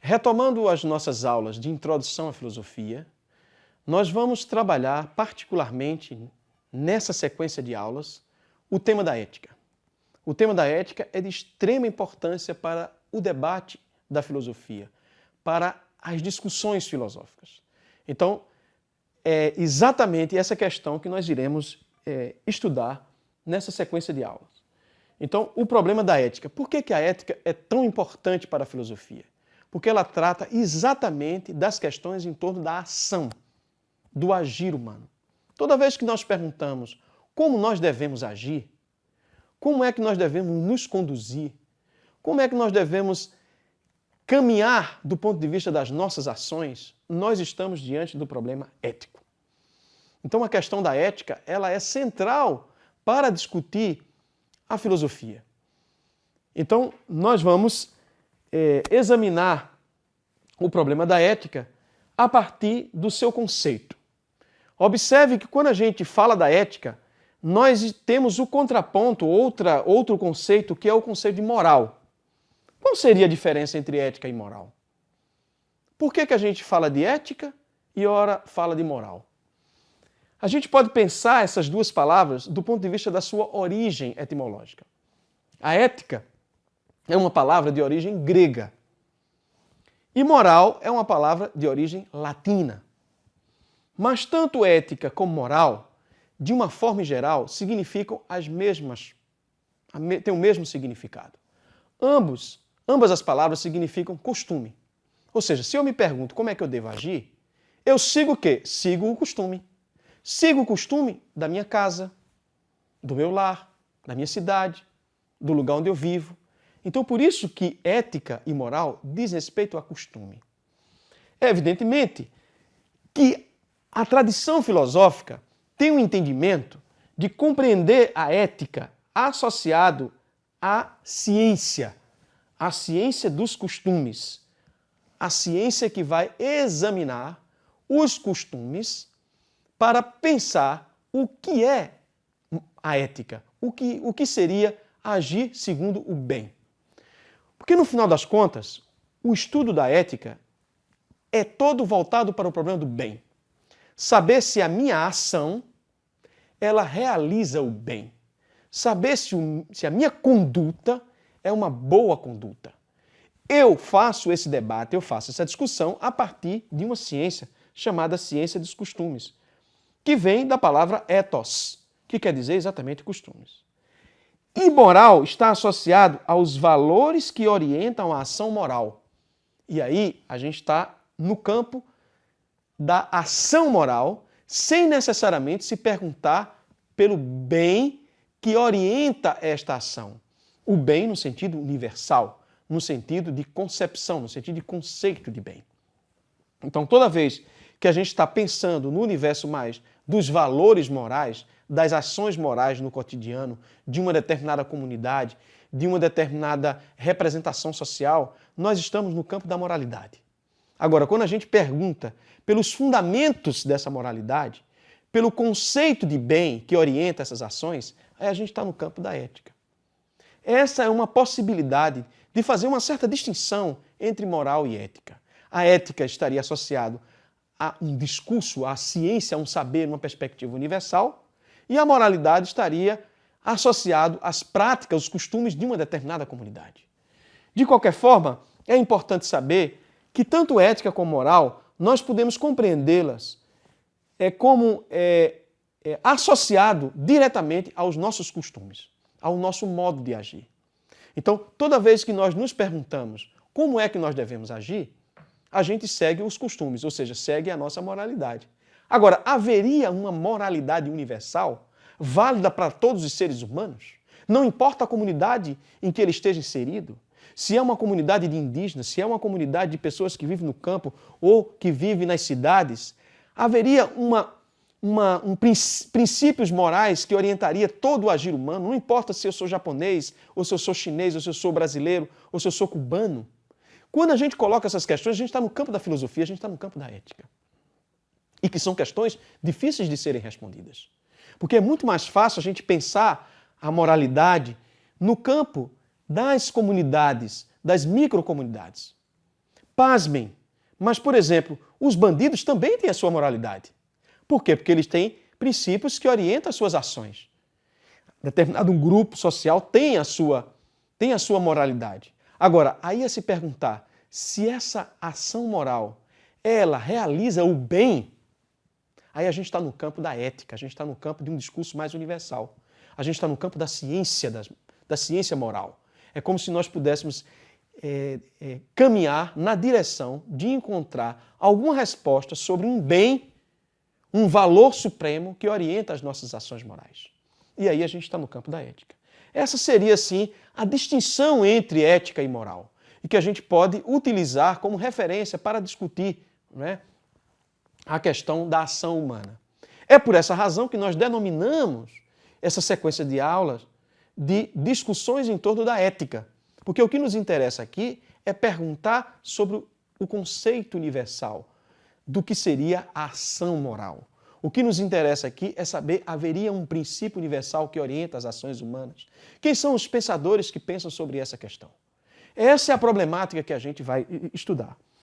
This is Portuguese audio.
Retomando as nossas aulas de introdução à filosofia, nós vamos trabalhar particularmente nessa sequência de aulas o tema da ética. O tema da ética é de extrema importância para o debate da filosofia, para as discussões filosóficas. Então, é exatamente essa questão que nós iremos estudar nessa sequência de aulas. Então, o problema da ética. Por que a ética é tão importante para a filosofia? Porque ela trata exatamente das questões em torno da ação, do agir humano. Toda vez que nós perguntamos como nós devemos agir, como é que nós devemos nos conduzir, como é que nós devemos caminhar do ponto de vista das nossas ações, nós estamos diante do problema ético. Então a questão da ética, ela é central para discutir a filosofia. Então nós vamos examinar o problema da ética a partir do seu conceito. Observe que quando a gente fala da ética, nós temos o contraponto, outro conceito, que é o conceito de moral. Qual seria a diferença entre ética e moral? Por que a gente fala de ética e ora fala de moral? A gente pode pensar essas duas palavras do ponto de vista da sua origem etimológica. A ética é uma palavra de origem grega. E moral é uma palavra de origem latina. Mas tanto ética como moral, de uma forma geral, significam as mesmas, têm o mesmo significado. Ambas as palavras significam costume. Ou seja, se eu me pergunto como é que eu devo agir, eu sigo o quê? Sigo o costume. Sigo o costume da minha casa, do meu lar, da minha cidade, do lugar onde eu vivo. Então, por isso que ética e moral diz respeito a costume. É evidentemente que a tradição filosófica tem um entendimento de compreender a ética associado à ciência dos costumes, a ciência que vai examinar os costumes para pensar o que é a ética, o que seria agir segundo o bem. Porque no final das contas, o estudo da ética é todo voltado para o problema do bem. Saber se a minha ação, ela realiza o bem. Saber se a minha conduta é uma boa conduta. Eu faço esse debate, eu faço essa discussão a partir de uma ciência chamada ciência dos costumes, que vem da palavra ethos, que quer dizer exatamente costumes. E moral está associado aos valores que orientam a ação moral. E aí a gente está no campo da ação moral, sem necessariamente se perguntar pelo bem que orienta esta ação. O bem no sentido universal, no sentido de concepção, no sentido de conceito de bem. Então, toda vez que a gente está pensando no universo mais dos valores morais, das ações morais no cotidiano, de uma determinada comunidade, de uma determinada representação social, nós estamos no campo da moralidade. Agora, quando a gente pergunta pelos fundamentos dessa moralidade, pelo conceito de bem que orienta essas ações, aí a gente está no campo da ética. Essa é uma possibilidade de fazer uma certa distinção entre moral e ética. A ética estaria associada a um discurso, à ciência, a um saber, uma perspectiva universal, e a moralidade estaria associado às práticas, aos costumes de uma determinada comunidade. De qualquer forma, é importante saber que tanto ética como moral, nós podemos compreendê-las como associado diretamente aos nossos costumes, ao nosso modo de agir. Então, toda vez que nós nos perguntamos como é que nós devemos agir, a gente segue os costumes, ou seja, segue a nossa moralidade. Agora, haveria uma moralidade universal, válida para todos os seres humanos? Não importa a comunidade em que ele esteja inserido, se é uma comunidade de indígenas, se é uma comunidade de pessoas que vivem no campo ou que vivem nas cidades, haveria princípios morais que orientaria todo o agir humano, não importa se eu sou japonês, ou se eu sou chinês, ou se eu sou brasileiro, ou se eu sou cubano. Quando a gente coloca essas questões, a gente está no campo da filosofia, a gente está no campo da ética. E que são questões difíceis de serem respondidas. Porque é muito mais fácil a gente pensar a moralidade no campo das comunidades, das microcomunidades. Pasmem, mas, por exemplo, os bandidos também têm a sua moralidade. Por quê? Porque eles têm princípios que orientam as suas ações. Determinado grupo social tem a sua moralidade. Agora, aí é se perguntar se essa ação moral, ela realiza o bem, aí a gente está no campo da ética, a gente está no campo de um discurso mais universal. A gente está no campo da ciência, da ciência moral. É como se nós pudéssemos caminhar na direção de encontrar alguma resposta sobre um bem, um valor supremo que orienta as nossas ações morais. E aí a gente está no campo da ética. Essa seria, sim, a distinção entre ética e moral, e que a gente pode utilizar como referência para discutir, né, a questão da ação humana. É por essa razão que nós denominamos essa sequência de aulas de discussões em torno da ética. Porque o que nos interessa aqui é perguntar sobre o conceito universal do que seria a ação moral. O que nos interessa aqui é saber, haveria um princípio universal que orienta as ações humanas? Quem são os pensadores que pensam sobre essa questão? Essa é a problemática que a gente vai estudar.